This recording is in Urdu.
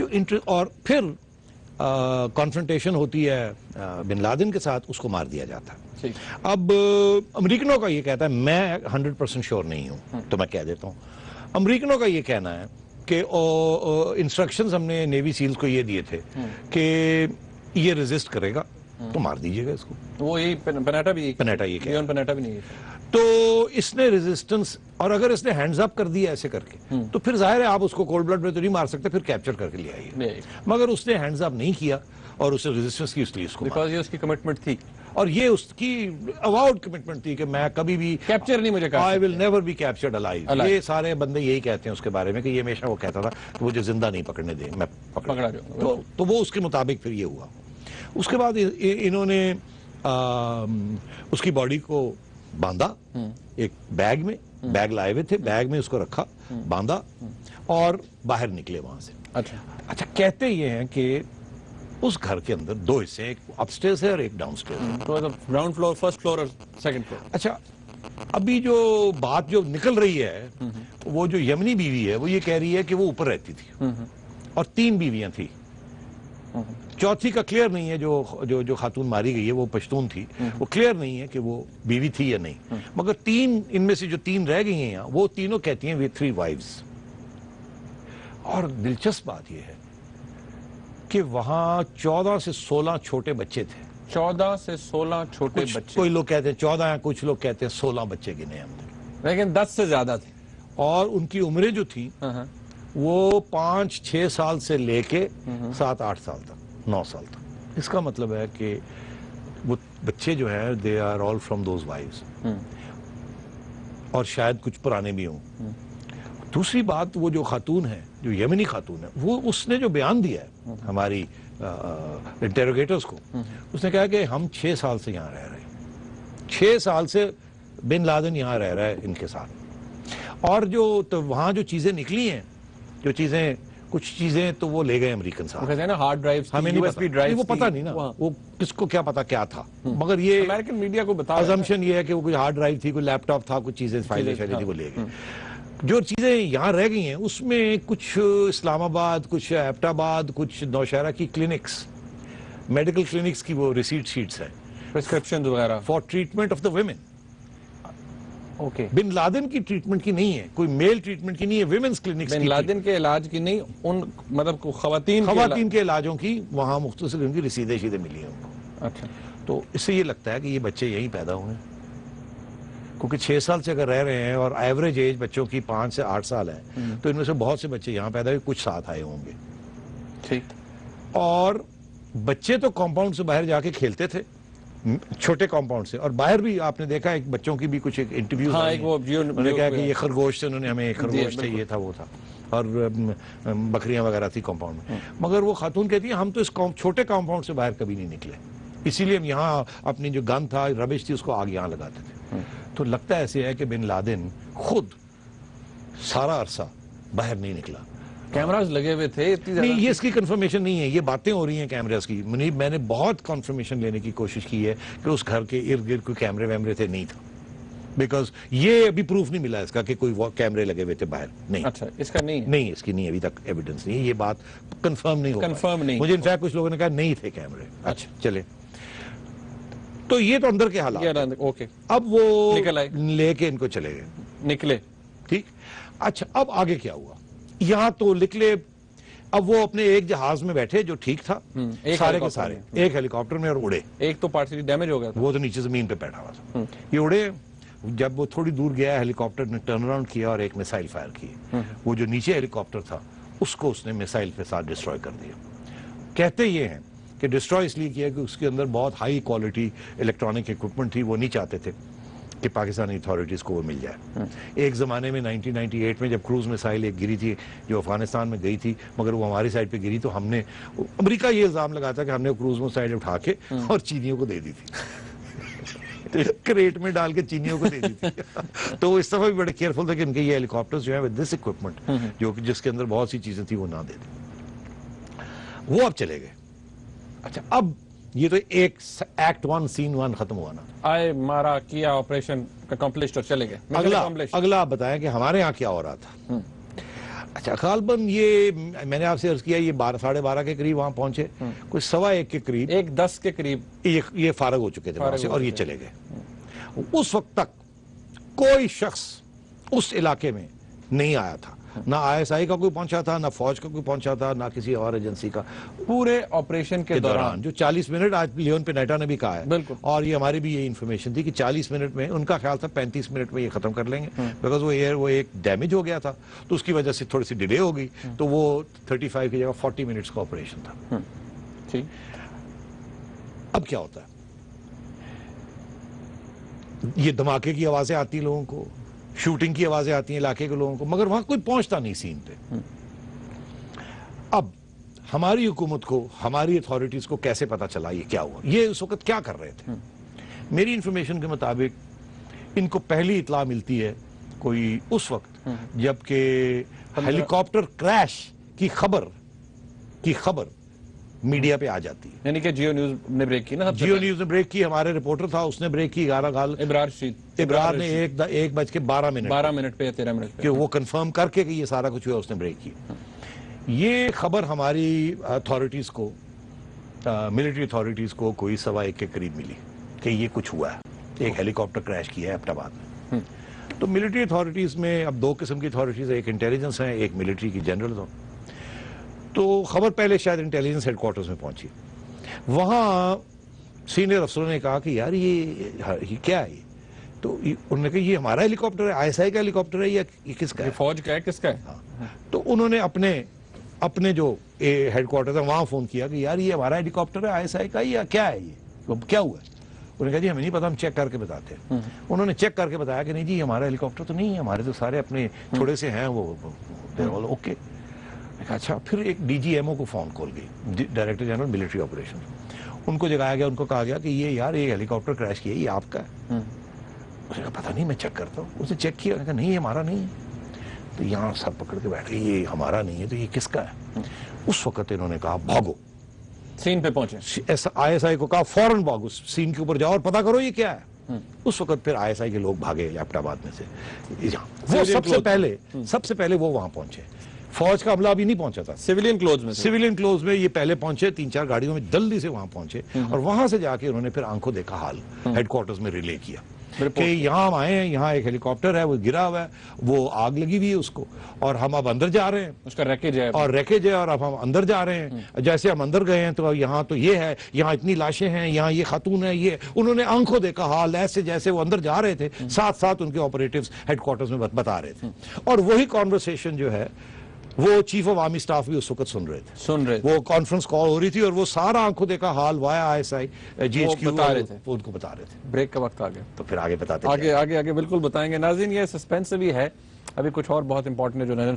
جو اور پھر کانفرنٹیشن ہوتی ہے بن لادن کے ساتھ, اس کو مار دیا جاتا ہے. اب امریکنوں کا یہ کہتا ہے, میں 100% شور نہیں ہوں تو میں کہہ دیتا ہوں, امریکنوں کا یہ کہنا ہے کہ انسٹرکشنز ہم نے نیوی سیلز کو یہ دیے تھے کہ یہ ریزسٹ کرے گا تو مار دیجئے گا اس کو. وہ یہی پنیٹا بھی نہیں تو اس نے ریزسٹنس, اور اگر اس نے ہینڈز اپ کر دیا ایسے کر کے تو پھر ظاہر ہے آپ اس کو کولڈ بلڈ میں تو نہیں مار سکتے, پھر کیپچر کر کے لے آئیے. مگر اس نے ہینڈز اپ نہیں کیا اور اس نے ریزسٹنس کی, اس لیے اس کو بیکاز یہ اس کی کمٹمنٹ تھی, اور یہ اس کی اوائڈ کمٹمنٹ تھی کہ میں کبھی بھی کیپچر نہیں مجھے I will never be captured alive. یہ سارے بندے یہی کہتے ہیں اس کے بارے میں کہ یہ ہمیشہ وہ کہتا تھا کہ مجھے زندہ نہیں پکڑنے دیں, میں پکڑا جاؤں. تو وہ اس کے مطابق پھر یہ ہوا. اس کے بعد انہوں نے اس کی باڈی کو باندھا ایک بیگ میں, بیگ لائے ہوئے تھے, بیگ میں اس کو رکھا, باندھا اور باہر نکلے وہاں سے. اچھا کہتے یہ ہیں کہ اس گھر کے اندر دو حصے, ایک اپ سٹیئرز ہے اور ایک ڈاؤن سٹیئرز ہے. گراؤنڈ فلور, فرسٹ فلور اور سیکنڈ فلور. اچھا ابھی جو بات جو نکل رہی ہے, وہ جو یمنی بیوی ہے وہ یہ کہہ رہی ہے کہ وہ اوپر رہتی تھی اور 3 بیویاں تھی, چوتھی کا کلیئر نہیں ہے. جو خاتون ماری گئی ہے وہ پشتون تھی, وہ کلیئر نہیں ہے کہ وہ بیوی تھی یا نہیں. مگر 3 ان میں سے جو 3 رہ گئی ہیں وہ تینوں کہتی ہیں with 3 wives. اور دلچسپ بات یہ ہے کہ وہاں 14 سے 16 چھوٹے بچے تھے. 14 سے 16 چھوٹے بچے, کوئی لوگ کہتے ہیں 14 ہیں, کچھ لوگ کہتے ہیں 16 بچے گنے ہم نے, لیکن 10 سے زیادہ تھے. اور ان کی عمریں جو تھیں وہ 5-6 سال سے لے کے 7-8 سال تک, 9 سال تک. اس کا مطلب ہے کہ وہ بچے جو ہیں they are all from those wives, اور شاید کچھ پرانے بھی ہوں. دوسری بات, وہ جو خاتون ہے, جو یمنی خاتون ہے, وہ اس نے جو بیان دیا ہے ہماری انٹیروگیٹرز کو, اس نے کہا کہ ہم 6 سال سے یہاں رہ رہے ہیں, 6 سال سے بن لادن یہاں رہ رہا ہے ان کے ساتھ. اور جو تو وہاں جو چیزیں نکلی ہیں, جو چیزیں, کچھ چیزیں تو وہ لے گئے امریکن صاحب. کہتے ہیں نا ہارڈ ڈرائیوز, ہمیں نہیں وہ پتہ نہیں نا, وہ کس کو کیا پتا کیا تھا. مگر یہ امریکن میڈیا کو بتا, assumption یہ ہے کہ وہ کوئی ہارڈ ڈرائیو تھی, کوئی لیپ ٹاپ تھا, کچھ چیزیں فائلیں شائلیں تھی, وہ لے گئے. جو چیزیں یہاں رہ گئی ہیں اس میں کچھ اسلام آباد, کچھ ایبٹ آباد, کچھ نوشہرہ کی کلینکس, میڈیکل کلینکس کی وہ ریسیٹ شیٹس ہیں, پرسکرپشن وغیرہ for treatment of the women. Okay, bin Laden کی ٹریٹمنٹ کی نہیں ہے, کوئی میل ٹریٹمنٹ کی نہیں ہے, ویمنز کلینکس کی. بن لادن کے علاج کی نہیں, ان مطلب خواتین کے علاجوں کی وہاں مختصر ان کی رسیدیں شیدیں ملی ہیں ان کو. اچھا, تو اس سے یہ لگتا ہے کہ یہ بچے یہیں پیدا ہوئے ہیں, کیونکہ 6 سال سے اگر رہ رہے ہیں اور ایوریج ایج بچوں کی 5 سے 8 سال ہے, تو ان میں سے بہت سے بچے یہاں پیدا ہوئے, کچھ ساتھ آئے ہوں گے. ٹھیک. اور بچے تو کمپاؤنڈ سے باہر جا کے کھیلتے تھے, چھوٹے کمپاؤنڈ سے, اور باہر بھی آپ نے دیکھا ایک بچوں کی بھی کچھ انٹرویوز, انہوں نے کہا کہ یہ خرگوش سے, انہوں نے ہمیں خرگوش سے یہ تھا وہ تھا, اور بکریاں وغیرہ تھی کمپاؤنڈ میں. مگر وہ خاتون کہتی ہے ہم تو اس چھوٹے کمپاؤنڈ سے باہر کبھی نہیں نکلے, اسی لیے ہم یہاں اپنی جو گن تھا, ربش تھی, اس کو آگ یہاں لگاتے تھے. تو لگتا ایسے ہے کہ بن لادن خود سارا عرصہ باہر نہیں نکلا. کیمراز لگے ہوئے تھے اتنی زیادہ؟ نہیں, یہ اس کی کنفرمیشن نہیں ہے, یہ باتیں ہو رہی ہیں کیمراز کی. میں نے بہت کنفرمیشن لینے کی کوشش کی ہے کہ اس گھر کے ارد گرد کوئی کیمرے ویمرے تھے, نہیں تھا. بیکاز یہ ابھی پروف نہیں ملا اس کا کہ کوئی کیمرے لگے ہوئے تھے باہر, نہیں. اچھا, اس کا نہیں, اس کی نہیں, ابھی تک ایویڈنس نہیں ہے, یہ بات کنفرم نہیں ہو نہیں. مجھے انفیکٹ کچھ لوگوں نے کہا نہیں تھے کیمرے. اچھا چلے, تو یہ تو اندر کے حالات. اوکے, اب وہ لے کے ان کو چلے گئے, نکلے. ٹھیک. اچھا, اب آگے کیا ہوا یہاں تو نکلے. اب وہ اپنے ایک جہاز میں بیٹھے جو ٹھیک تھا, سارے کے سارے ایک ہیلی کاپٹر میں, اور اڑے. ایک تو پارٹلی ڈیمیج ہو گیا تھا, وہ تو نیچے زمین پہ بیٹھا ہوا تھا. یہ اڑے, جب وہ تھوڑی دور گیا ہیلی کاپٹر نے ٹرن اراؤنڈ کیا اور ایک میسائل فائر کی. وہ جو نیچے ہیلی کاپٹر تھا اس کو اس نے میسائل کے ساتھ ڈسٹروائے کر دیا. کہتے یہ ہیں کہ ڈسٹروائے اس لیے کیا کہ اس کے اندر بہت ہائی کوالٹی الیکٹرانک ایکوپمنٹ تھی, وہ نہیں چاہتے تھے کہ پاکستانی اتھارٹیز کو وہ مل جائے. ایک زمانے میں 1998 میں جب کروز میسائل ایک گری تھی جو افغانستان میں گئی تھی, مگر وہ ہماری سائڈ پہ گری, تو ہم نے, امریکہ یہ الزام لگاتا کہ ہم نے کروز میسائل اٹھا کے اور چینیوں کو دے دی تھی, کریٹ میں ڈال کے چینیوں کو دے دی تھی. تو وہ اس دفعہ بھی بڑے کیئرفل تھے کہ ان کے یہ ہیلی کاپٹرز جو ہیں ود دس اکوپمنٹ, جو جس کے اندر بہت سی چیزیں تھیں, وہ نہ دے دیں. وہ اب چلے گئے. اچھا, اب یہ تو ایک ایکٹ 1 سین 1 ختم ہوا نا, آئے مارا کیا, آپریشن اکمپلشڈ, اور چلے گئے. اگلا آپ بتائیں کہ ہمارے ہاں کیا ہو رہا تھا. اچھا غالباً یہ میں نے آپ سے عرض کیا یہ 12:30 کے قریب وہاں پہنچے، کوئی 1:15 کے قریب 1:10 کے قریب یہ فارغ ہو چکے تھے وہاں سے اور یہ چلے گئے۔ اس وقت تک کوئی شخص اس علاقے میں نہیں آیا تھا، نہ ISI کا کوئی پہنچا تھا، نہ فوج کا کوئی پہنچا تھا، نہ کسی اور ایجنسی کا پورے آپریشن کے دوران جو 40 منٹ آج لیون پینیٹا نے بھی کہا ہے، بالکل، اور یہ ہماری بھی یہ انفارمیشن تھی کہ 40 منٹ میں، ان کا خیال تھا 35 منٹ میں یہ ختم کر لیں گے، بیکاز وہ ایک ڈیمیج ہو گیا تھا تو اس کی وجہ سے تھوڑی سی ڈیلے ہو گئی، تو وہ 35 کی جگہ 40 منٹس کا آپریشن تھا۔ اب کیا ہوتا ہے، یہ دھماکے کی آوازیں آتی ہیں لوگوں کو، شوٹنگ کی آوازیں آتی ہیں علاقے کے لوگوں کو، مگر وہاں کوئی پہنچتا نہیں سین پہ۔ اب ہماری حکومت کو، ہماری اتھارٹیز کو کیسے پتا چلا یہ کیا ہوا، یہ اس وقت کیا کر رہے تھے؟ میری انفارمیشن کے مطابق ان کو پہلی اطلاع ملتی ہے کوئی اس وقت جبکہ ہیلی کاپٹر کریش کی خبر میڈیا پہ آ جاتی ہے، یعنی کہ جیو نیوز نے بریک کی نا، جیو نیوز نے بریک کی، ہمارے رپورٹر تھا اس نے بریک کی، ابرار نے 1:12 پہ 13 منٹ پہ کہ وہ کنفرم کر کے کہ یہ سارا کچھ ہوا، اس نے بریک کی۔ یہ خبر ہماری اتھارٹیز کو، ملٹری اتھارٹیز کو کوئی 1:15 کے قریب ملی کہ یہ کچھ ہوا ہے، ایک ہیلی کاپٹر کریش کیا ہے ایبٹ آباد میں۔ تو ملٹری اتھارٹیز میں اب 2 قسم کی اتھارٹیز ہیں، ایک انٹیلیجنس ہیں، ایک ملٹری کی جنرل ہوں۔ تو خبر پہلے شاید انٹیلیجنس ہیڈ کوارٹرز میں پہنچی، وہاں سینئر افسروں نے کہا کہ یار یہ کیا ہے، تو انہوں نے کہا یہ ہمارا ہیلی کاپٹر ہے، ISI کا ہیلی کاپٹر ہے یا یہ کس کا ہے، فوج کا ہے، کس کا ہے؟ تو انہوں نے اپنے جو ہیڈ کوارٹرز ہیں وہاں فون کیا کہ یار یہ ہمارا ہیلی کاپٹر ہے ISI کا یا کیا ہے، یہ کیا ہوا ہے؟ انہوں نے کہا جی ہمیں نہیں پتا، ہم چیک کر کے بتاتے ہیں۔ انہوں نے چیک کر کے بتایا کہ نہیں جی ہمارا ہیلی کاپٹر تو نہیں ہے، ہمارے تو سارے اپنے چھوڑے سے ہیں، وہ اوکے۔ اچھا، پھر ایک DGMO کو فون کال گئی، ڈائریکٹر جنرل ملٹری آپریشن، ان کو جگایا گیا، ان کو کہا گیا کہ یہ یار یہ ہیلی کاپٹر کریش کیا یہ آپ کا ہے؟ اس نے کہا پتہ نہیں، میں چیک کرتا ہوں۔ اس نے چیک کیا، کہا نہیں ہمارا نہیں ہے۔ تو یہاں سر پکڑ کے بیٹھے، یہ ہمارا نہیں ہے تو یہ کس کا ہے؟ اس وقت انہوں نے کہا بھاگو، سین پہ پہنچے، ISI کو کہا فوراً بھاگو، سین کے اوپر جاؤ اور پتا کرو یہ کیا ہے۔ اس وقت پھر ISI کے لوگ بھاگے ایبٹ آباد میں سے، وہ سب سے پہلے وہ وہاں پہنچے، فوج کا عملہ ابھی نہیں پہنچا تھا، سیویلین کلوز میں یہ پہلے پہنچے، 3-4 گاڑیوں میں جلدی سے وہاں پہنچے، اور وہاں سے جا کے انہوں نے پھر آنکھوں دیکھا حال ہیڈ کوارٹرز میں ریلے کیا کہ یہاں ہم آئے ہیں، یہاں ایک ہیلی کاپٹر ہے، وہ گرا ہوا ہے، وہ آگ لگی ہوئی ہے اس کو، اور ہم اب اندر جا رہے ہیں، اس کا ریکیج ہے اور اب ہم اندر جا رہے ہیں۔ جیسے ہم اندر گئے ہیں تو یہاں تو یہ ہے، یہاں اتنی لاشیں ہیں، یہاں یہ خاتون ہے، یہ انہوں نے آنکھوں دیکھا حال، ایسے جیسے وہ اندر جا رہے تھے ساتھ ساتھ ان کے آپریٹیوز ہیڈ کوارٹرز میں بتا رہے تھے، اور وہی کانورسیشن جو ہے وہ چیف آف آرمی سٹاف بھی اس وقت سن رہے تھے، وہ کانفرنس کال ہو رہی تھی اور وہ سارا آنکھوں دیکھا حال وایا ISI GHQ ان کو بتا رہے تھے۔ بریک کا وقت آ گیا تو پھر آگے بتاتے ہیں، آگے بالکل بتائیں گے۔ ناظرین یہ سسپینس بھی ہے، ابھی کچھ اور بہت امپورٹنٹ ہے جو